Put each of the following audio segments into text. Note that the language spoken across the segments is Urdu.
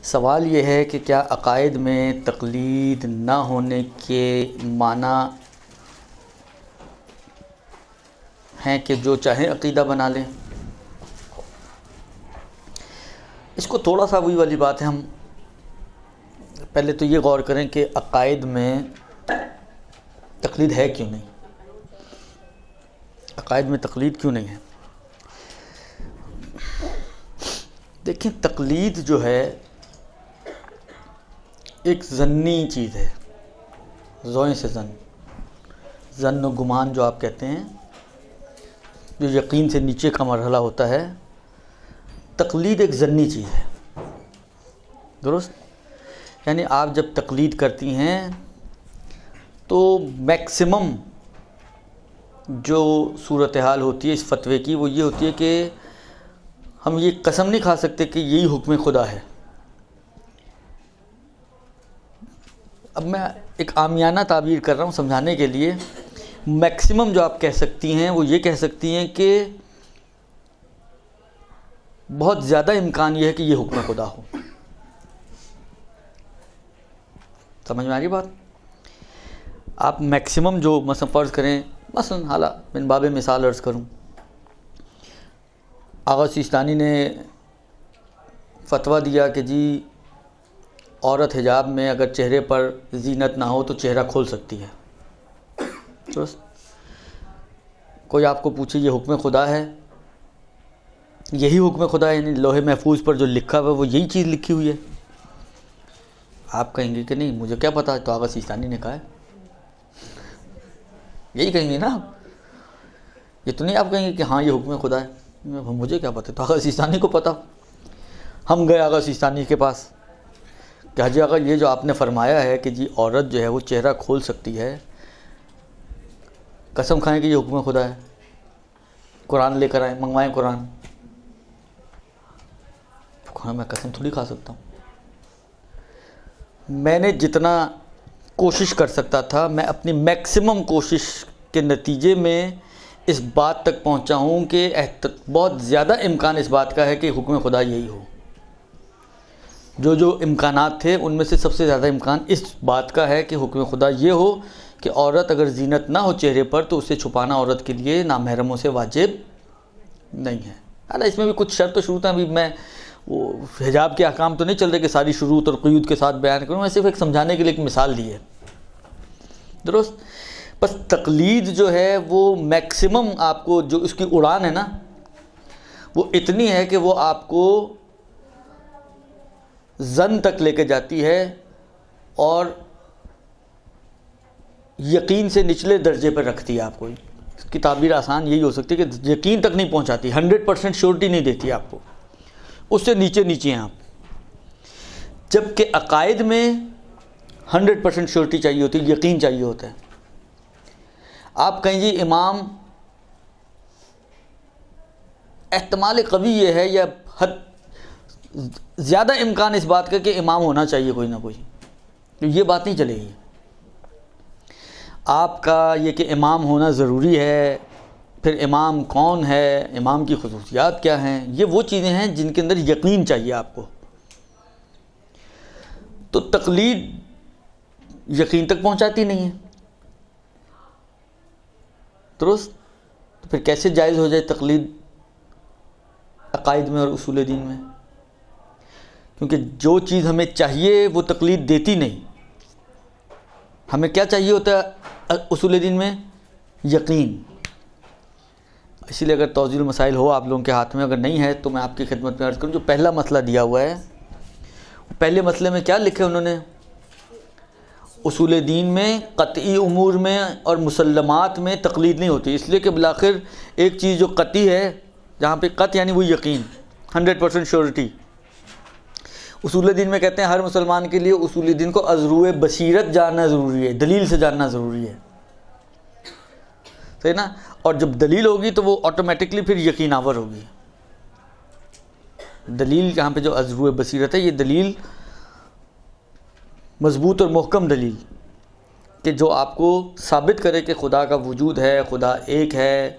سوال یہ ہے کہ کیا عقائد میں تقلید نہ ہونے کے معنی ہیں کہ جو چاہیں عقیدہ بنا لیں؟ اس کو تھوڑا سا وہی والی بات ہے، ہم پہلے تو یہ غور کریں کہ عقائد میں تقلید ہے کیوں نہیں، عقائد میں تقلید کیوں نہیں ہے۔ دیکھیں، تقلید جو ہے ایک ظنی چیز ہے، ظن سے ظن و گمان جو آپ کہتے ہیں، جو یقین سے نیچے کا مرحلہ ہوتا ہے۔ تقلید ایک ظنی چیز ہے، درست؟ یعنی آپ جب تقلید کرتی ہیں تو میکسیمم جو صورتحال ہوتی ہے اس فتوے کی وہ یہ ہوتی ہے کہ ہم یہ قسم نہیں کھا سکتے کہ یہی حکم خدا ہے۔ اب میں ایک عامیانہ تعبیر کر رہا ہوں سمجھانے کے لیے، میکسیمم جو آپ کہہ سکتی ہیں وہ یہ کہہ سکتی ہیں کہ بہت زیادہ امکان یہ ہے کہ یہ حکم خدا ہو۔ سمجھ میں آ رہی بات؟ آپ میکسیمم جو مثلا فرض کریں، مثلا حالا من باب مثال عرض کروں، آغا سیستانی نے فتویٰ دیا کہ جی عورت حجاب میں اگر چہرے پر زینت نہ ہو تو چہرہ کھول سکتی ہے، درست؟ کوئی آپ کو پوچھے یہ حکم خدا ہے، یہی حکم خدا ہے، یعنی لوح محفوظ پر جو لکھا ہوا ہے وہ یہی چیز لکھی ہوئی ہے، آپ کہیں گے کہ نہیں مجھے کیا پتا، تو آغا سیستانی نے کہا ہے، یہی کہیں گے نا آپ۔ یہ تو نہیں آپ کہیں گے کہ ہاں یہ حکم خدا ہے، مجھے کیا پتا، تو آغا سیستانی کو پتا۔ ہم گئے آغا سیستانی کے پاس کہ حاجی آغا یہ جو آپ نے فرمایا ہے کہ جی عورت جو ہے وہ چہرہ کھول سکتی ہے، قسم کھائیں کہ یہ حکم خدا ہے، قرآن لے کر آئیں، منگوائیں قرآن۔ میں قسم تھوڑی کھا سکتا ہوں، میں نے جتنا کوشش کر سکتا تھا میں اپنی میکسیمم کوشش کے نتیجے میں اس بات تک پہنچا ہوں کہ بہت زیادہ امکان اس بات کا ہے کہ حکم خدا یہی ہو۔ جو امکانات تھے ان میں سے سب سے زیادہ امکان اس بات کا ہے کہ حکم خدا یہ ہو کہ عورت اگر زینت نہ ہو چہرے پر تو اسے چھپانا عورت کے لیے نامحرموں سے واجب نہیں ہے۔ حالانکہ اس میں بھی کچھ شرط و شروط ہیں، ابھی میں وہ حجاب کے احکام تو نہیں چل رہے کہ ساری شروط اور قیود کے ساتھ بیان کروں، میں صرف ایک سمجھانے کے لیے ایک مثال دی ہے، درست؟ بس تقلید جو ہے وہ میکسیمم آپ کو جو اس کی اڑان ہے نا وہ اتنی ہے کہ وہ آپ کو ظن تک لے کے جاتی ہے اور یقین سے نچلے درجے پر رکھتی ہے آپ کو۔ اس کی تعبیر آسان یہی ہو سکتی ہے کہ یقین تک نہیں پہنچاتی، 100% شیورٹی نہیں دیتی آپ کو، اس سے نیچے ہیں آپ۔ جبکہ عقائد میں 100% شیورٹی چاہیے ہوتی ہے، یقین چاہیے ہوتا ہے۔ آپ کہیں جی امام، احتمال قوی یہ ہے یا زیادہ امکان اس بات کا کہ امام ہونا چاہیے کوئی نہ کوئی، تو یہ بات نہیں چلے گی۔ آپ کا یہ کہ امام ہونا ضروری ہے، پھر امام کون ہے، امام کی خصوصیات کیا ہیں، یہ وہ چیزیں ہیں جن کے اندر یقین چاہیے آپ کو۔ تو تقلید یقین تک پہنچاتی نہیں ہے، درست؟ تو پھر کیسے جائز ہو جائے تقلید عقائد میں اور اصول دین میں؟ کیونکہ جو چیز ہمیں چاہیے وہ تقلید دیتی نہیں۔ ہمیں کیا چاہیے ہوتا ہے اصول دین میں؟ یقین۔ اسی لیے اگر توضیح المسائل ہو آپ لوگوں کے ہاتھ میں، اگر نہیں ہے تو میں آپ کی خدمت میں عرض کروں، جو پہلا مسئلہ دیا ہوا ہے، پہلے مسئلے میں کیا لکھے انہوں نے؟ اصول دین میں قطعی امور میں اور مسلمات میں تقلید نہیں ہوتی، اس لیے کہ بالآخر ایک چیز جو قطعی ہے، جہاں پہ قطع یعنی وہ یقین، 100% شیورٹی۔ اصول دین میں کہتے ہیں ہر مسلمان کے لیے اصول دین کو از روئے بصیرت جاننا ضروری ہے، دلیل سے جاننا ضروری ہے، صحیح نا؟ اور جب دلیل ہوگی تو وہ آٹومیٹکلی پھر یقین آور ہوگی۔ دلیل یہاں پہ جو از روئے بصیرت ہے، یہ دلیل مضبوط اور محکم دلیل کہ جو آپ کو ثابت کرے کہ خدا کا وجود ہے، خدا ایک ہے،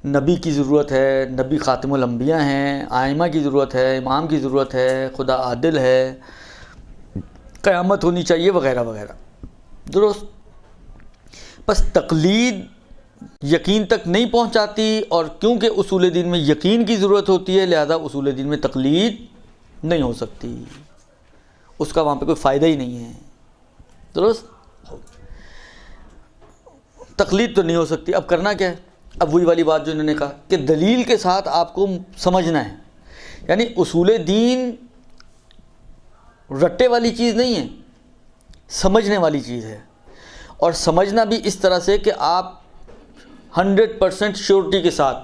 نبی کی ضرورت ہے، نبی خاتم الانبیاء ہیں، آئمہ کی ضرورت ہے، امام کی ضرورت ہے، خدا عادل ہے، قیامت ہونی چاہیے وغیرہ وغیرہ، درست. بس تقلید یقین تک نہیں پہنچاتی، اور کیونکہ اصول دین میں یقین کی ضرورت ہوتی ہے لہذا اصول دین میں تقلید نہیں ہو سکتی، اس کا وہاں پہ کوئی فائدہ ہی نہیں ہے، درست. تقلید تو نہیں ہو سکتی. اب کرنا کیا ہے؟ اب وہی والی بات جو انہوں نے کہا کہ دلیل کے ساتھ آپ کو سمجھنا ہے، یعنی اصول دین رٹے والی چیز نہیں ہے، سمجھنے والی چیز ہے. اور سمجھنا بھی اس طرح سے کہ آپ 100% شیورٹی کے ساتھ،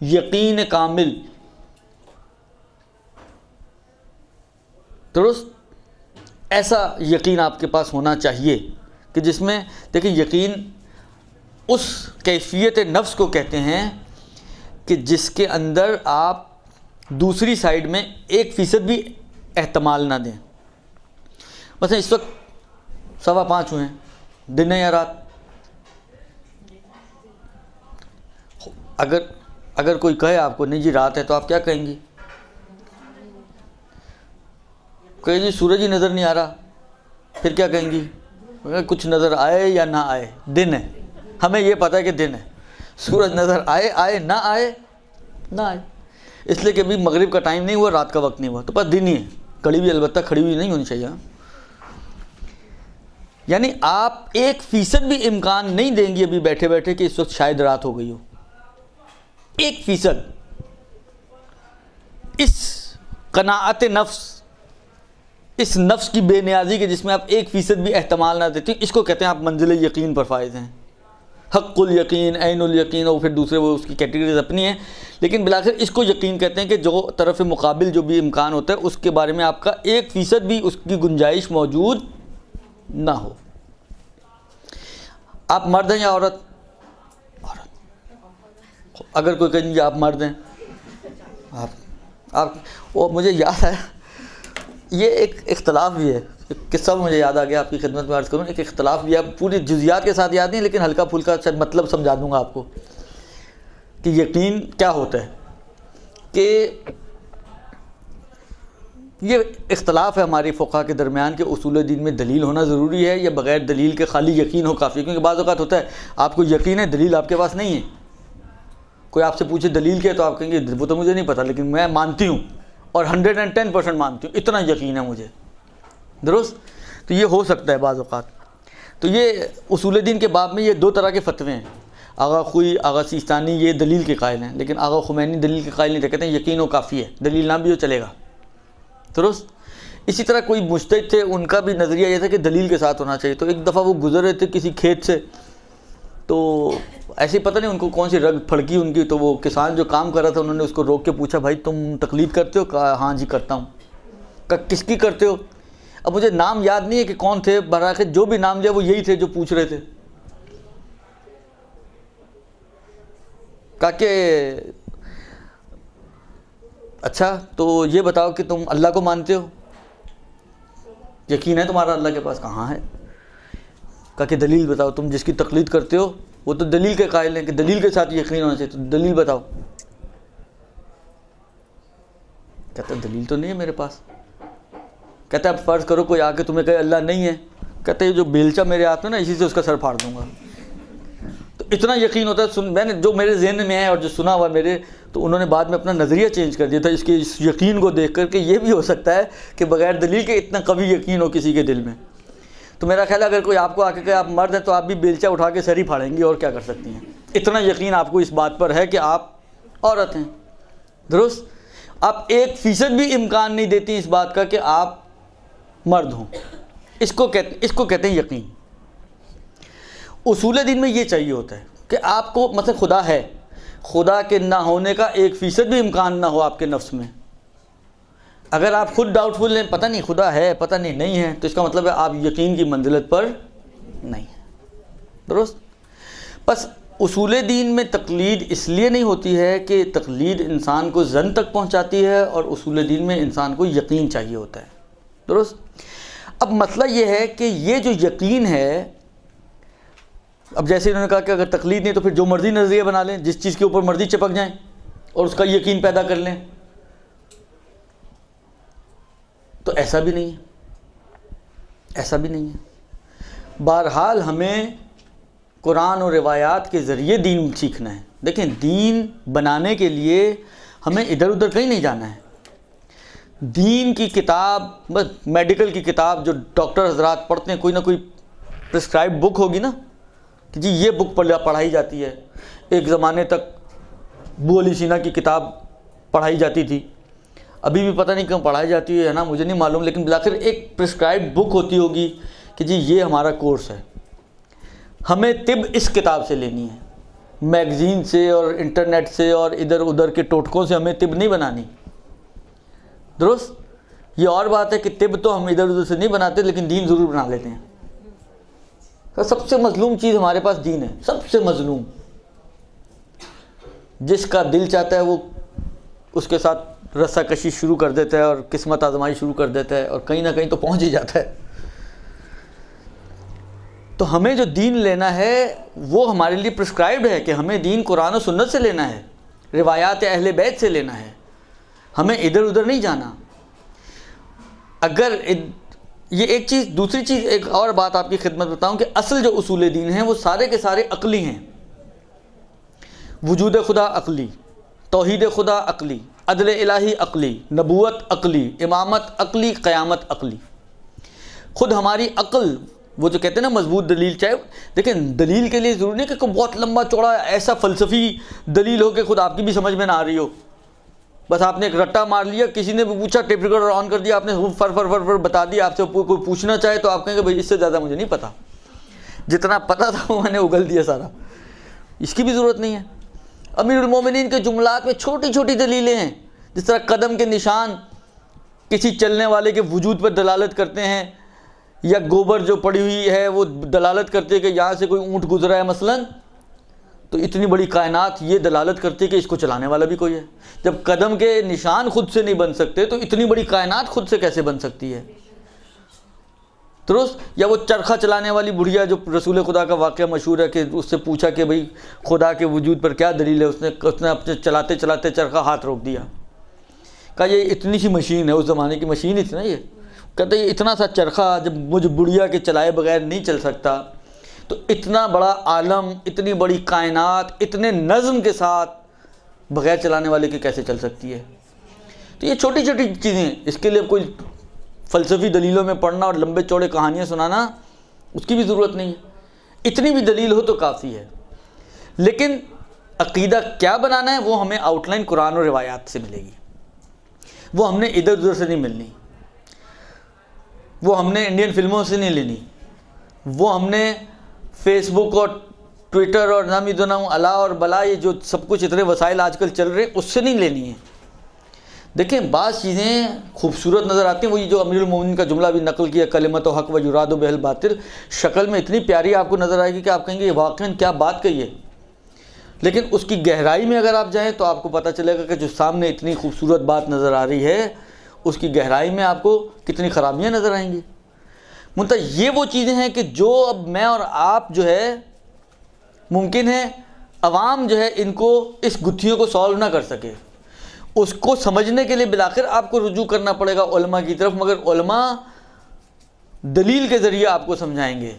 یقین کامل، درست. ایسا یقین آپ کے پاس ہونا چاہیے کہ جس میں دیکھیں یقین اس کیفیت نفس کو کہتے ہیں کہ جس کے اندر آپ دوسری سائیڈ میں 1% بھی احتمال نہ دیں. مثلا اس وقت 5:15 ہوئے ہیں، دن ہے یا رات؟ اگر کوئی کہے آپ کو نہیں جی رات ہے تو آپ کیا کہیں گی؟ کہیں جی سورج ہی نظر نہیں آ رہا، پھر کیا کہیں گی؟ کچھ نظر آئے یا نہ آئے، دن ہے، ہمیں یہ پتہ ہے کہ دن ہے، سورج نظر آئے نہ آئے نہ آئے، اس لیے کہ ابھی مغرب کا ٹائم نہیں ہوا، رات کا وقت نہیں ہوا، تو بس دن ہی ہے. کڑی بھی البتہ کھڑی ہوئی نہیں ہونی چاہیے. یعنی آپ 1% بھی امکان نہیں دیں گی ابھی بیٹھے بیٹھے کہ اس وقت شاید رات ہو گئی ہو. 1% اس قناعت نفس، اس نفس کی بے نیازی کے جس میں آپ 1% بھی احتمال نہ دیتے، اس کو کہتے ہیں آپ منزل یقین پر فائز ہیں. حق الیقین، عین الیقین، اور پھر دوسرے وہ اس کی کیٹیگریز اپنی ہیں، لیکن بالآخر اس کو یقین کہتے ہیں کہ جو طرف مقابل جو بھی امکان ہوتا ہے اس کے بارے میں آپ کا 1% بھی اس کی گنجائش موجود نہ ہو. آپ مرد ہیں یا عورت؟ اگر کوئی کہیں گے آپ مرد ہیں، آپ وہ مجھے یاد ہے یہ ایک اختلاف بھی ہے، ایک قصہ مجھے یاد آ گیا آپ کی خدمت میں عرض کروں. ایک اختلاف بھی ہے، پوری جزیات کے ساتھ یاد نہیں لیکن ہلکا پھلکا مطلب سمجھا دوں گا آپ کو کہ یقین کیا ہوتا ہے. کہ یہ اختلاف ہے ہماری فقہا کے درمیان کہ اصول دین میں دلیل ہونا ضروری ہے یا بغیر دلیل کے خالی یقین ہو کافی. کیونکہ بعض اوقات ہوتا ہے آپ کو یقین ہے، دلیل آپ کے پاس نہیں ہے. کوئی آپ سے پوچھے دلیل کیا تو آپ کہیں گے وہ تو مجھے نہیں پتہ لیکن میں مانتی ہوں، اور 110% مانتی ہوں، اتنا یقین ہے مجھے، درست. تو یہ ہو سکتا ہے بعض اوقات. تو یہ اصول دین کے باب میں یہ 2 طرح کے فتوے ہیں. آغا خوئی، آغا سیستانی یہ دلیل کے قائل ہیں، لیکن آغا خمینی دلیل کے قائل نہیں تھے، کہتے ہیں یقین ہو کافی ہے، دلیل نہ بھی ہو چلے گا، درست. اسی طرح کوئی مجتہد تھے، ان کا بھی نظریہ یہ تھا کہ دلیل کے ساتھ ہونا چاہیے. تو ایک دفعہ وہ گزر رہے تھے کسی کھیت سے، تو ایسے ہی پتہ نہیں ان کو کون سی رگ پھڑکی ان کی، تو وہ کسان جو کام کر رہا تھا انہوں نے اس کو روک کے پوچھا بھائی تم تقلید کرتے ہو؟ کہا ہاں جی کرتا ہوں. کہا کس کی کرتے ہو؟ اب مجھے نام یاد نہیں ہے کہ کون تھے، بہرحال جو بھی نام لیا وہ یہی تھے جو پوچھ رہے تھے. کہا کہ اچھا تو یہ بتاؤ کہ تم اللہ کو مانتے ہو، یقین ہے تمہارا اللہ کے پاس؟ کہاں ہے. کہا کہ دلیل بتاؤ، تم جس کی تقلید کرتے ہو وہ تو دلیل کے قائل ہیں کہ دلیل کے ساتھ یقین ہونا چاہیے، تو دلیل بتاؤ. کہتا دلیل تو نہیں ہے میرے پاس. کہتا اب فرض کرو کوئی آ کے تمہیں کہے اللہ نہیں ہے، کہتا یہ جو بیلچا میرے ہاتھ میں نا اسی سے اس کا سر پھاڑ دوں گا. تو اتنا یقین ہوتا ہے. میں نے جو میرے ذہن میں ہے اور جو سنا ہوا میرے، تو انہوں نے بعد میں اپنا نظریہ چینج کر دیا تھا اس یقین کو دیکھ کر کہ یہ بھی ہو سکتا ہے کہ بغیر دلیل کے اتنا قوی یقین ہو کسی کے دل میں. تو میرا خیال ہے اگر کوئی آپ کو آ کے کہے آپ مرد ہیں تو آپ بھی بیلچا اٹھا کے سر ہی پھاڑیں گی، اور کیا کر سکتی ہیں. اتنا یقین آپ کو اس بات پر ہے کہ آپ عورت ہیں، درست. آپ 1% بھی امکان نہیں دیتی اس بات کا کہ آپ مرد ہوں. اس کو کہتے ہیں یقین. اصول دین میں یہ چاہیے ہوتا ہے کہ آپ کو مثلا خدا ہے، خدا کے نہ ہونے کا 1% بھی امکان نہ ہو آپ کے نفس میں. اگر آپ خود ڈاؤٹ فل ہیں، پتہ نہیں خدا ہے پتہ نہیں ہے، تو اس کا مطلب ہے آپ یقین کی منزلت پر نہیں ہیں، درست. بس اصول دین میں تقلید اس لیے نہیں ہوتی ہے کہ تقلید انسان کو ظن تک پہنچاتی ہے، اور اصول دین میں انسان کو یقین چاہیے ہوتا ہے، درست. اب مسئلہ یہ ہے کہ یہ جو یقین ہے اب جیسے انہوں نے کہا کہ اگر تقلید نہیں تو پھر جو مرضی نظریہ بنا لیں، جس چیز کے اوپر مرضی چپک جائیں اور اس کا یقین پیدا کر لیں، تو ایسا بھی نہیں ہے، ایسا بھی نہیں ہے۔ بہرحال ہمیں قرآن اور روایات کے ذریعے دین سیکھنا ہے۔ دیکھیں، دین بنانے کے لیے ہمیں ادھر ادھر کہیں نہیں جانا ہے۔ دین کی کتاب، بس میڈیکل کی کتاب جو ڈاکٹر حضرات پڑھتے ہیں، کوئی نہ کوئی پرسکرائب بک ہوگی نا کہ جی یہ بک پڑھائی جاتی ہے۔ ایک زمانے تک ابو علی سینا کی کتاب پڑھائی جاتی تھی، ابھی بھی پتہ نہیں کیوں پڑھائی جاتی ہے نا، مجھے نہیں معلوم، لیکن بالآخر ایک پرسکرائب بک ہوتی ہوگی کہ جی یہ ہمارا کورس ہے۔ ہمیں طب اس کتاب سے لینی ہے، میگزین سے اور انٹرنیٹ سے اور ادھر ادھر کے ٹوٹکوں سے ہمیں طب نہیں بنانی، درست؟ یہ اور بات ہے کہ طب تو ہم ادھر ادھر سے نہیں بناتے، لیکن دین ضرور بنا لیتے ہیں۔ سب سے مظلوم چیز ہمارے پاس دین ہے، سب سے مظلوم۔ جس کا دل چاہتا ہے وہ اس کے ساتھ رسہ کشی شروع کر دیتا ہے اور قسمت آزمائی شروع کر دیتا ہے، اور کہیں نہ کہیں تو پہنچ ہی جاتا ہے۔ تو ہمیں جو دین لینا ہے وہ ہمارے لیے پرسکرائبڈ ہے کہ ہمیں دین قرآن و سنت سے لینا ہے، روایات اہل بیت سے لینا ہے، ہمیں ادھر ادھر نہیں جانا۔ اگر یہ ایک چیز، دوسری چیز، ایک اور بات آپ کی خدمت بتاؤں کہ اصل جو اصول دین ہیں وہ سارے کے سارے عقلی ہیں۔ وجود خدا عقلی، توحید خدا عقلی، عدل الہی عقلی، نبوت عقلی، امامت عقلی، قیامت عقلی۔ خود ہماری عقل، وہ جو کہتے ہیں نا مضبوط دلیل، چاہے دیکھیں دلیل کے لیے ضروری نہیں کہ کوئی بہت لمبا چوڑا ایسا فلسفی دلیل ہو کہ خود آپ کی بھی سمجھ میں نہ آ رہی ہو، بس آپ نے ایک رٹا مار لیا، کسی نے بھی پوچھا، ٹیپ ریکارڈر آن کر دیا، آپ نے فر فر فر فر بتا دیا، آپ سے کوئی پوچھنا چاہے تو آپ کہیں گے بھائی اس سے زیادہ مجھے نہیں پتا، جتنا پتا تھا وہ میں نے اگل دیا سارا۔ اس کی بھی ضرورت نہیں ہے۔ امیر المومنین کے جملات میں چھوٹی چھوٹی دلیلیں ہیں، جس طرح قدم کے نشان کسی چلنے والے کے وجود پر دلالت کرتے ہیں، یا گوبر جو پڑی ہوئی ہے وہ دلالت کرتی ہے کہ یہاں سے کوئی اونٹ گزرا ہے مثلاً، تو اتنی بڑی کائنات یہ دلالت کرتی ہے کہ اس کو چلانے والا بھی کوئی ہے۔ جب قدم کے نشان خود سے نہیں بن سکتے تو اتنی بڑی کائنات خود سے کیسے بن سکتی ہے، درست؟ یا وہ چرخہ چلانے والی بڑھیا جو رسول خدا کا واقعہ مشہور ہے کہ اس سے پوچھا کہ بھئی خدا کے وجود پر کیا دلیل ہے، اس نے اپنے چلاتے چلاتے چرخہ ہاتھ روک دیا، کہا یہ اتنی سی مشین ہے، اس زمانے کی مشین ہی تھی نا یہ، کہتے یہ اتنا سا چرخہ جب مجھ بڑھیا کے چلائے بغیر نہیں چل سکتا، تو اتنا بڑا عالم، اتنی بڑی کائنات، اتنے نظم کے ساتھ بغیر چلانے والے کے کیسے چل سکتی ہے؟ تو یہ چھوٹی چھوٹی چیزیں، اس کے لیے کوئی فلسفی دلیلوں میں پڑھنا اور لمبے چوڑے کہانیاں سنانا اس کی بھی ضرورت نہیں ہے، اتنی بھی دلیل ہو تو کافی ہے۔ لیکن عقیدہ کیا بنانا ہے وہ ہمیں آؤٹ لائن قرآن اور روایات سے ملے گی، وہ ہم نے ادھر ادھر سے نہیں ملنی، وہ ہم نے انڈین فلموں سے نہیں لینی، وہ ہم نے فیس بک اور ٹویٹر اور نامی دونوں اللہ اور بلا، یہ جو سب کچھ اتنے وسائل آج کل چل رہے اس سے نہیں لینی ہے۔ دیکھیں بعض چیزیں خوبصورت نظر آتی ہیں، وہ یہ جو امیر المومنین کا جملہ بھی نقل کیا، کلمت و حق و یراد بہ الباطل، شکل میں اتنی پیاری آپ کو نظر آئے گی کہ آپ کہیں گے یہ واقعاً کیا بات کہی ہے، لیکن اس کی گہرائی میں اگر آپ جائیں تو آپ کو پتہ چلے گا کہ جو سامنے اتنی خوبصورت بات نظر آ رہی ہے اس کی گہرائی میں آپ کو کتنی خرابیاں نظر آئیں گی۔ منتہا یہ وہ چیزیں ہیں کہ جو اب میں اور آپ جو ہے ممکن ہے عوام جو ہے ان کو اس گتھیوں کو سالو نہ کر سکے، اس کو سمجھنے کے لیے بالآخر آپ کو رجوع کرنا پڑے گا علماء کی طرف، مگر علماء دلیل کے ذریعے آپ کو سمجھائیں گے۔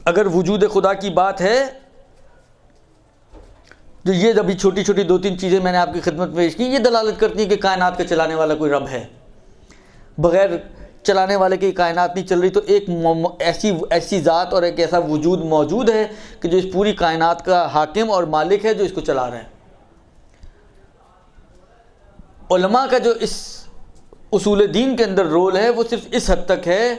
اگر وجود خدا کی بات ہے، جو یہ ابھی چھوٹی چھوٹی دو تین چیزیں میں نے آپ کی خدمت پیش کی، یہ دلالت کرتی ہیں کہ کائنات کا چلانے والا کوئی رب ہے، بغیر چلانے والے کی کائنات نہیں چل رہی، تو ایک ایسی ذات اور ایک ایسا وجود موجود ہے کہ جو اس پوری کائنات کا حاکم اور مالک ہے، جو اس کو چلا رہا ہے۔ علماء کا جو اس اصول دین کے اندر رول ہے وہ صرف اس حد تک ہے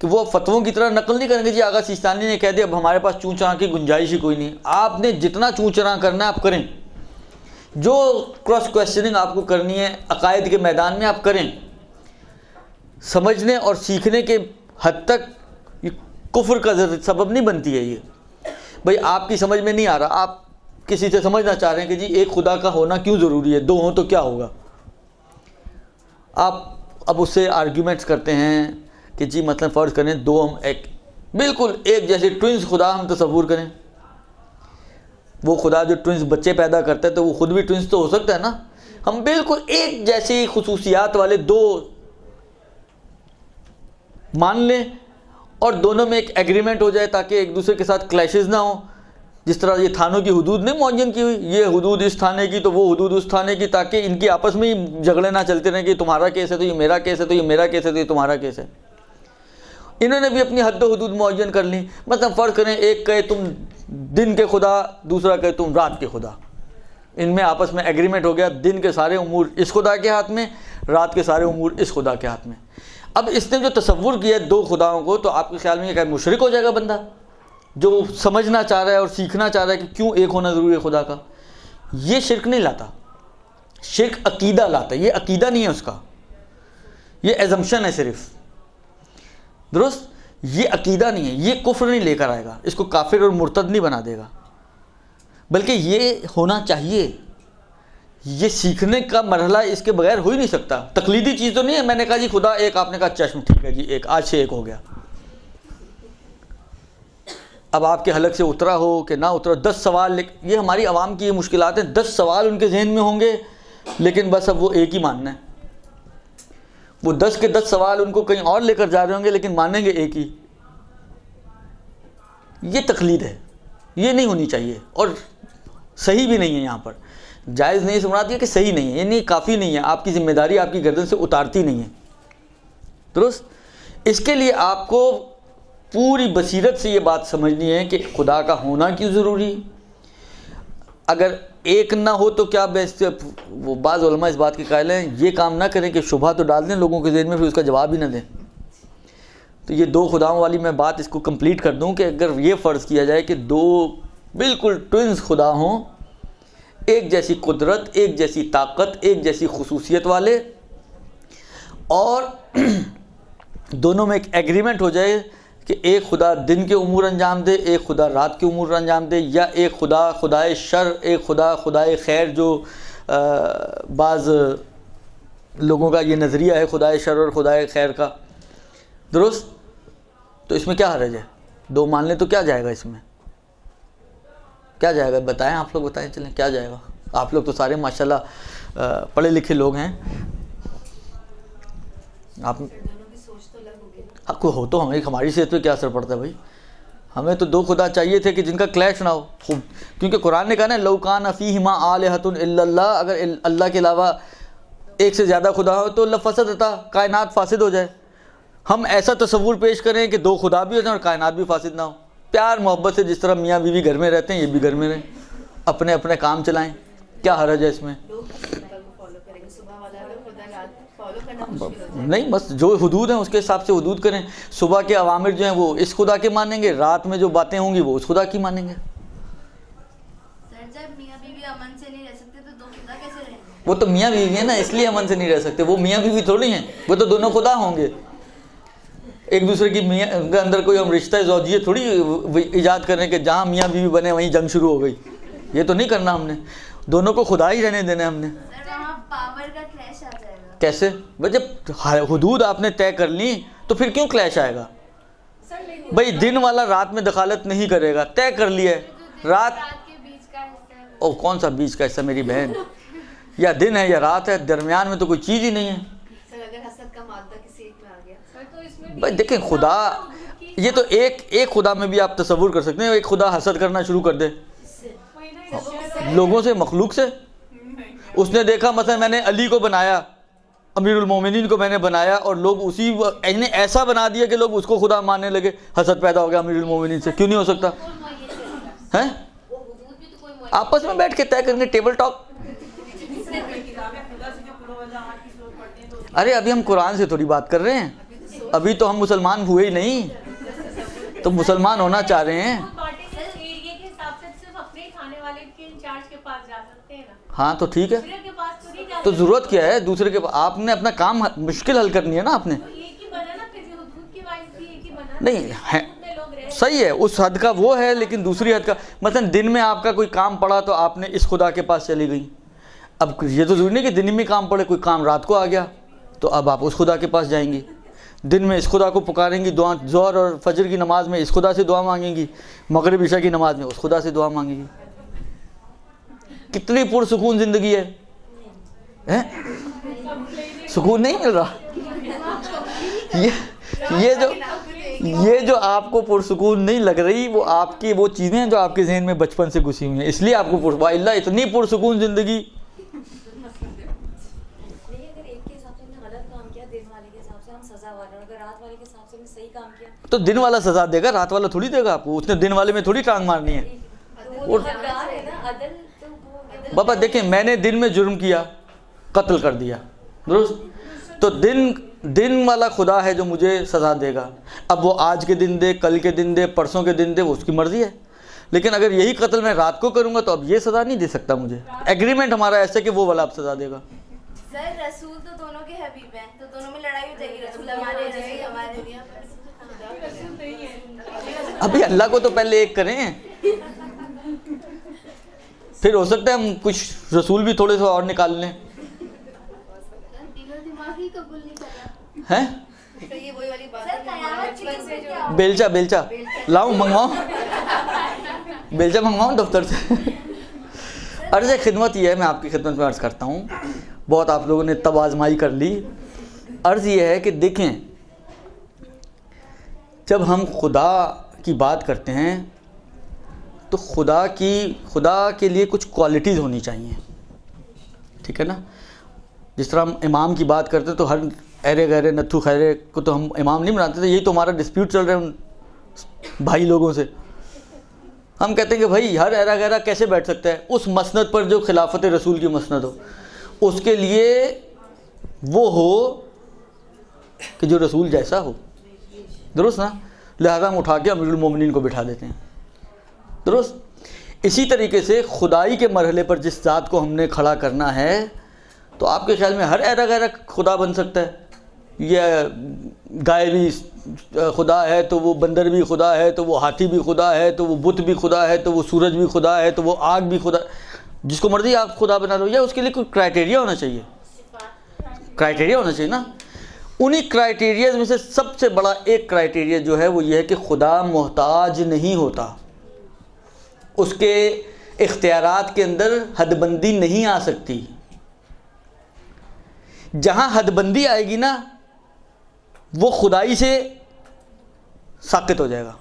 کہ وہ فتووں کی طرح نقل نہیں کریں گے، جی آغا سیستانی نے کہہ دیا اب ہمارے پاس چوں چراں کی گنجائش ہی کوئی نہیں، آپ نے جتنا چوں چراں کرنا ہے آپ کریں، جو کراس کویسچننگ آپ کو کرنی ہے عقائد کے میدان میں آپ کریں، سمجھنے اور سیکھنے کے حد تک یہ کفر کا سبب نہیں بنتی ہے۔ یہ بھئی آپ کی سمجھ میں نہیں آ رہا، آپ کسی سے سمجھنا چاہ رہے ہیں کہ جی ایک خدا کا ہونا کیوں ضروری ہے، دو ہوں تو کیا ہوگا، آپ اب اس سے آرگیومنٹس کرتے ہیں کہ جی مثلا فرض کریں دو ہم ایک بالکل ایک جیسے ٹوئنس خدا ہم تصور کریں. وہ خدا جو ٹوئنس بچے پیدا کرتا ہے تو وہ خود بھی ٹوئنس تو ہو سکتا ہے نا. ہم بالکل ایک جیسی خصوصیات والے دو مان لیں اور دونوں میں ایک ایگریمنٹ ہو جائے تاکہ ایک دوسرے کے ساتھ کلیشز نہ ہوں. جس طرح یہ تھانوں کی حدود نہیں معین کی ہوئی, یہ حدود اس تھانے کی تو وہ حدود اس تھانے کی, تاکہ ان کی آپس میں ہی جھگڑے نہ چلتے رہیں کہ تمہارا کیس ہے تو یہ میرا کیس ہے, تو یہ میرا کیس ہے تو یہ تمہارا کیس ہے. انہوں نے بھی اپنی حد و حدود معین کر لی. مثلا فرض کریں ایک کہے تم دن کے خدا, دوسرا کہے تم رات کے خدا. ان میں آپس میں ایگریمنٹ ہو گیا, دن کے سارے امور اس خدا کے ہاتھ میں, رات کے سارے امور اس خدا کے ہاتھ میں. اب اس نے جو تصور کیا ہے دو خداؤں کو, تو آپ کے خیال میں یہ کہ مشرک ہو جائے گا بندہ جو سمجھنا چاہ رہا ہے اور سیکھنا چاہ رہا ہے کہ کیوں ایک ہونا ضروری ہے خدا کا. یہ شرک نہیں لاتا, شرک عقیدہ لاتا ہے. یہ عقیدہ نہیں ہے اس کا, یہ ایزمپشن ہے صرف. درست, یہ عقیدہ نہیں ہے, یہ کفر نہیں لے کر آئے گا, اس کو کافر اور مرتد نہیں بنا دے گا, بلکہ یہ ہونا چاہیے. یہ سیکھنے کا مرحلہ اس کے بغیر ہو ہی نہیں سکتا. تقلیدی چیز تو نہیں ہے, میں نے کہا جی خدا ایک, آپ نے کہا چشم ٹھیک ہے جی ایک, آج سے ایک ہو گیا. اب آپ کے حلق سے اترا ہو کہ نہ اترا, 10 سوال, یہ ہماری عوام کی یہ مشکلات ہیں. 10 سوال ان کے ذہن میں ہوں گے لیکن بس اب وہ ایک ہی ماننا ہے. وہ 10 کے 10 سوال ان کو کہیں اور لے کر جا رہے ہوں گے لیکن مانیں گے ایک ہی. یہ تقلید ہے, یہ نہیں ہونی چاہیے اور صحیح بھی نہیں ہے. یہاں پر جائز نہیں سے مراد یہ کہ صحیح نہیں ہے, یہ نہیں کافی نہیں ہے, آپ کی ذمہ داری آپ کی گردن سے اتارتی نہیں ہے. درست, اس کے لیے آپ کو پوری بصیرت سے یہ بات سمجھنی ہے کہ خدا کا ہونا کیوں ضروری. اگر ایک نہ ہو تو کیا وہ بعض علماء اس بات کے قائل ہیں, یہ کام نہ کریں کہ شبہ تو ڈال دیں لوگوں کے ذہن میں, پھر اس کا جواب ہی نہ دیں. تو یہ دو خداؤں والی میں بات اس کو کمپلیٹ کر دوں کہ اگر یہ فرض کیا جائے کہ دو بالکل ٹوئنز خدا ہوں, ایک جیسی قدرت, ایک جیسی طاقت, ایک جیسی خصوصیت والے, اور دونوں میں ایک ایگریمنٹ ہو جائے کہ ایک خدا دن کے امور انجام دے, ایک خدا رات کے امور انجام دے, یا ایک خدا خدائے شر, ایک خدا خدائے خیر, جو بعض لوگوں کا یہ نظریہ ہے خدائے شر اور خدائے خیر کا. درست, تو اس میں کیا حرج ہے؟ دو مان لیں تو کیا جائے گا, اس میں کیا جائے گا؟ بتائیں, آپ لوگ بتائیں, چلیں کیا جائے گا؟ آپ لوگ تو سارے ماشاءاللہ پڑھے لکھے لوگ ہیں. آپ حق ہو تو ہماری صحت پہ کیا اثر پڑتا ہے بھائی؟ ہمیں تو دو خدا چاہیے تھے کہ جن کا کلیش نہ ہو. کیونکہ قرآن نے کہا نا لو کان فیہما آلہۃ الا اللہ, اگر اللہ کے علاوہ ایک سے زیادہ خدا ہو تو لفسدتا, کائنات فاسد ہو جائے. ہم ایسا تصور پیش کریں کہ دو خدا بھی ہو جائیں اور کائنات بھی فاسد نہ ہو. پیار محبت سے جس طرح میاں بیوی گھر میں رہتے ہیں, یہ بھی گھر میں رہیں, اپنے اپنے کام چلائیں, کیا حرج ہے اس میں؟ نہیں, بس جو حدود ہیں اس کے حساب سے حدود کریں. صبح کے اوامر جو ہیں وہ اس خدا کے مانیں گے, رات میں جو باتیں ہوں گی وہ اس خدا کی مانیں گے. وہ تو میاں بیوی ہیں نا, اس لیے امن سے نہیں رہ سکتے. وہ میاں بیوی تھوڑی ہیں, وہ تو دونوں خدا ہوں گے. ایک دوسرے کی میاں کے اندر کوئی ہم رشتہ زوجیت تھوڑی ایجاد کریں کہ جہاں میاں بیوی بنے وہیں جنگ شروع ہو گئی. یہ تو نہیں کرنا ہم نے, دونوں کو خدا ہی رہنے دینا ہم نے. کیسے بھائی؟ جب حدود آپ نے طے کر لی تو پھر کیوں کلیش آئے گا بھائی؟ دن والا رات میں دخالت نہیں کرے گا, طے کر لیا ہے رات. او کون سا بیچ کا حصہ میری بہن؟ یا دن ہے یا رات ہے, درمیان میں تو کوئی چیز ہی نہیں ہے. بھائی دیکھیں, خدا یہ تو ایک خدا میں بھی آپ تصور کر سکتے ہیں. ایک خدا حسد کرنا شروع کر دے لوگوں سے, مخلوق سے. اس نے دیکھا مثلا میں نے علی کو بنایا, امیر المومنین کو میں نے بنایا, اور لوگ اسی نے ایسا بنا دیا کہ لوگ اس کو خدا ماننے لگے. حسد پیدا ہو گیا امیر المومنین سے. کیوں نہیں ہو سکتا ہے؟ آپس میں بیٹھ کے طے کریں گے, ٹیبل ٹاک. ارے ابھی ہم قرآن سے تھوڑی بات کر رہے ہیں, ابھی تو ہم مسلمان ہوئے ہی نہیں, تو مسلمان ہونا چاہ رہے ہیں. ہاں تو ٹھیک ہے, تو ضرورت کیا ہے دوسرے کے پاس؟ آپ نے اپنا کام مشکل حل کرنی ہے نا آپ نے. نہیں صحیح ہے, اس حد کا وہ ہے, لیکن دوسری حد کا مثلا دن میں آپ کا کوئی کام پڑا تو آپ نے اس خدا کے پاس چلی گئی. اب یہ تو ضروری نہیں کہ دن میں کام پڑے, کوئی کام رات کو آ گیا تو اب آپ اس خدا کے پاس جائیں گی. دن میں اس خدا کو پکاریں گی، دعا ظہر اور فجر کی نماز میں اس خدا سے دعا مانگیں گی، مغرب عشاء کی نماز میں اس خدا سے دعا مانگیں گی. کتنی پرسکون زندگی ہے. سکون نہیں مل رہا. یہ جو آپ کو پرسکون نہیں لگ رہی وہ آپ کی وہ چیزیں ہیں جو آپ کے ذہن میں بچپن سے گھسی ہوئی ہیں، اس لیے آپ کو اللہ اتنی پرسکون زندگی. تو دن والا سزا دے گا، رات والا تھوڑی دے گا آپ کو. اس نے دن والے میں تھوڑی ٹانگ مارنی ہے. بابا دیکھیں، میں نے دن میں جرم کیا، قتل کر دیا، درست؟ تو دن والا خدا ہے جو مجھے سزا دے گا. اب وہ آج کے دن دے، کل کے دن دے، پرسوں کے دن دے، وہ اس کی مرضی ہے. لیکن اگر یہی قتل میں رات کو کروں گا تو اب یہ سزا نہیں دے سکتا مجھے. ایگریمنٹ ہمارا ایسا کہ وہ والا اب سزا دے گا. سر رسول تو دونوں کے حبیب ہیں، تو دونوں میں لڑائی ہو جائے گی. رسول ہمارے ابھی اللہ کو تو پہلے ایک کریں، پھر ہو سکتا ہے ہم کچھ رسول بھی تھوڑے سے اور نکال لیں. ہیں بیلچا لاؤں، منگواؤں بیلچا منگواؤں دفتر سے. عرض خدمت یہ ہے، میں آپ کی خدمت میں عرض کرتا ہوں، بہت آپ لوگوں نے تب آزمائی کر لی. عرض یہ ہے کہ دیکھیں، جب ہم خدا کی بات کرتے ہیں تو خدا کے لیے کچھ کوالٹیز ہونی چاہیے، ٹھیک ہے نا. جس طرح ہم امام کی بات کرتے تو ہر ایرے گہرے نتھو خیرے کو تو ہم امام نہیں بناتے تھے. یہی تو ہمارا ڈسپیوٹ چل رہا ہے ان بھائی لوگوں سے. ہم کہتے ہیں کہ بھائی ہر ایرا گہرا کیسے بیٹھ سکتا ہے اس مسند پر جو خلافت رسول کی مسند ہو. اس کے لیے وہ ہو کہ جو رسول جیسا ہو، درست نا. لہذا ہم اٹھا کے امیر المومنین کو بٹھا دیتے ہیں، درست. اسی طریقے سے خدائی کے مرحلے پر جس ذات کو ہم نے کھڑا کرنا ہے تو آپ کے خیال میں ہر ایرا گہرا خدا بن سکتا ہے. یہ گائے بھی خدا ہے تو وہ بندر بھی خدا ہے، تو وہ ہاتھی بھی خدا ہے، تو وہ بت بھی خدا ہے، تو وہ سورج بھی خدا ہے، تو وہ آگ بھی خدا. جس کو مرضی آپ خدا بنا لو. یا اس کے لیے کوئی کرائٹیریا ہونا چاہیے، کرائٹیریا ہونا چاہیے نا. انہی کرائٹیریاز میں سے سب سے بڑا ایک کرائٹیریا جو ہے وہ یہ ہے کہ خدا محتاج نہیں ہوتا. اس کے اختیارات کے اندر حد بندی نہیں آ سکتی. جہاں حد بندی آئے گی نا وہ خدائی سے ساقط ہو جائے گا.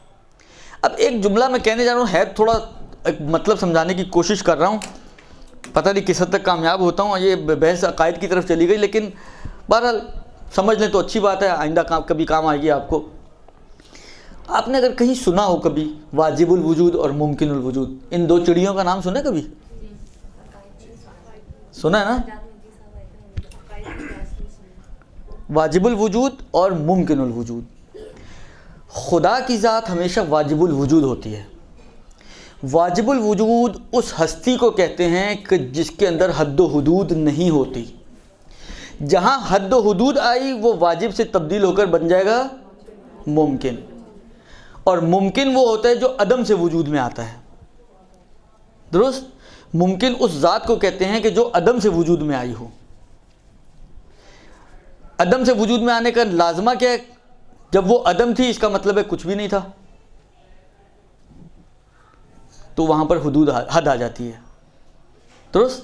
اب ایک جملہ میں کہنے جا رہا ہوں، ہے تھوڑا ایک مطلب سمجھانے کی کوشش کر رہا ہوں، پتہ نہیں کس حد تک کامیاب ہوتا ہوں. یہ بحث عقائد کی طرف چلی گئی، لیکن بہرحال سمجھ لیں تو اچھی بات ہے، آئندہ کبھی کام آئے گی آپ کو. آپ نے اگر کہیں سنا ہو کبھی واجب الوجود اور ممکن الوجود، ان دو چڑیوں کا نام سنا کبھی؟ سنا ہے نا؟ واجب الوجود اور ممکن الوجود. خدا کی ذات ہمیشہ واجب الوجود ہوتی ہے. واجب الوجود اس ہستی کو کہتے ہیں کہ جس کے اندر حد و حدود نہیں ہوتی. جہاں حد و حدود آئی وہ واجب سے تبدیل ہو کر بن جائے گا ممکن. اور ممکن وہ ہوتا ہے جو عدم سے وجود میں آتا ہے، درست. ممکن اس ذات کو کہتے ہیں کہ جو عدم سے وجود میں آئی ہو. عدم سے وجود میں آنے کا لازمہ کیا ہے؟ جب وہ عدم تھی اس کا مطلب ہے کچھ بھی نہیں تھا، تو وہاں پر حدود حد آ جاتی ہے، درست.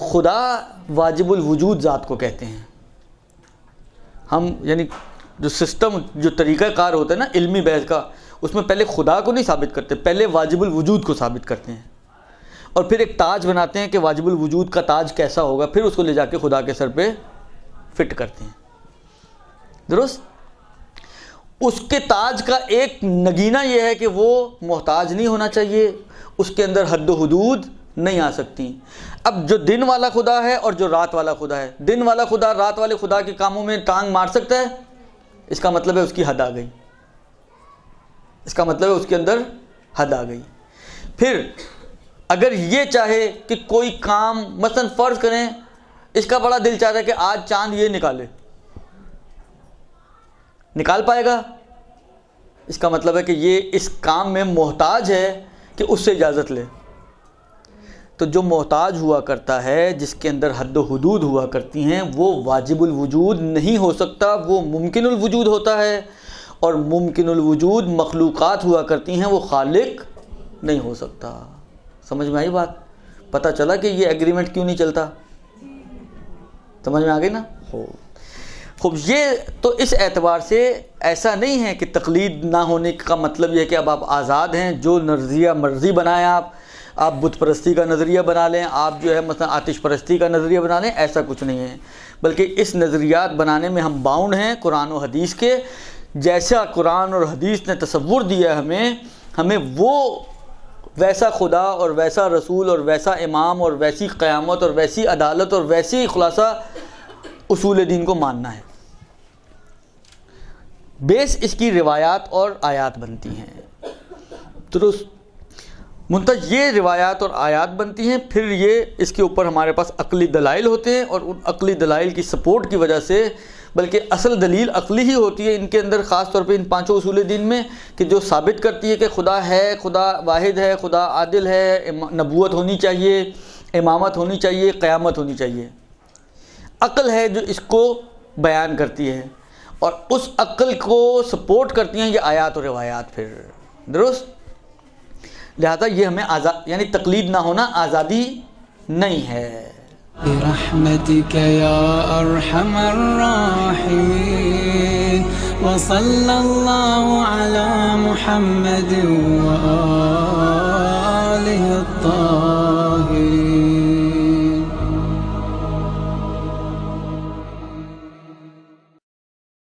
خدا واجب الوجود ذات کو کہتے ہیں. ہم یعنی جو سسٹم، جو طریقہ کار ہوتا ہے نا علمی بحث کا، اس میں پہلے خدا کو نہیں ثابت کرتے، پہلے واجب الوجود کو ثابت کرتے ہیں، اور پھر ایک تاج بناتے ہیں کہ واجب الوجود کا تاج کیسا ہوگا، پھر اس کو لے جا کے خدا کے سر پہ فٹ کرتے ہیں، درست. اس کے تاج کا ایک نگینہ یہ ہے کہ وہ محتاج نہیں ہونا چاہیے، اس کے اندر حد و حدود نہیں آ سکتی. اب جو دن والا خدا ہے اور جو رات والا خدا ہے، دن والا خدا رات والے خدا کے کاموں میں ٹانگ مار سکتا ہے، اس کا مطلب ہے اس کی حد آ گئی، اس کا مطلب ہے اس کے اندر حد آ گئی. پھر اگر یہ چاہے کہ کوئی کام، مثلا فرض کریں اس کا بڑا دل چاہتا ہے کہ آج چاند یہ نکال پائے گا، اس کا مطلب ہے کہ یہ اس کام میں محتاج ہے کہ اس سے اجازت لے. تو جو محتاج ہوا کرتا ہے، جس کے اندر حد و حدود ہوا کرتی ہیں، وہ واجب الوجود نہیں ہو سکتا، وہ ممکن الوجود ہوتا ہے، اور ممکن الوجود مخلوقات ہوا کرتی ہیں، وہ خالق نہیں ہو سکتا۔ سمجھ میں آئی بات؟ پتہ چلا کہ یہ ایگریمنٹ کیوں نہیں چلتا؟ سمجھ میں آ گئی نا؟ خوب، یہ تو اس اعتبار سے ایسا نہیں ہے کہ تقلید نہ ہونے کا مطلب یہ ہے کہ اب آپ آزاد ہیں، جو نظریہ مرضی بنائیں، آپ بت پرستی کا نظریہ بنا لیں، آپ جو ہے مثلا آتش پرستی کا نظریہ بنا لیں، ایسا کچھ نہیں ہے، بلکہ اس نظریات بنانے میں ہم باؤنڈ ہیں قرآن و حدیث کے۔ جیسا قرآن اور حدیث نے تصور دیا ہے ہمیں وہ ویسا خدا اور ویسا رسول اور ویسا امام اور ویسی قیامت اور ویسی عدالت اور ویسی خلاصہ اصول دین کو ماننا ہے۔ بیس اس کی روایات اور آیات بنتی ہیں، درست؟ منتج یہ روایات اور آیات بنتی ہیں، پھر یہ اس کے اوپر ہمارے پاس عقلی دلائل ہوتے ہیں، اور ان عقلی دلائل کی سپورٹ کی وجہ سے، بلکہ اصل دلیل عقلی ہی ہوتی ہے ان کے اندر، خاص طور پہ ان پانچوں اصول دین میں، کہ جو ثابت کرتی ہے کہ خدا ہے، خدا واحد ہے، خدا عادل ہے، نبوت ہونی چاہیے، امامت ہونی چاہیے، قیامت ہونی چاہیے۔ عقل ہے جو اس کو بیان کرتی ہے، اور اس عقل کو سپورٹ کرتی ہیں یہ آیات و روایات، پھر درست؟ لہذا یہ ہمیں یعنی تقلید نہ ہونا آزادی نہیں ہے۔ برحمتك يا أرحم الراحمين وصلى الله على محمد وآله الطاهرين۔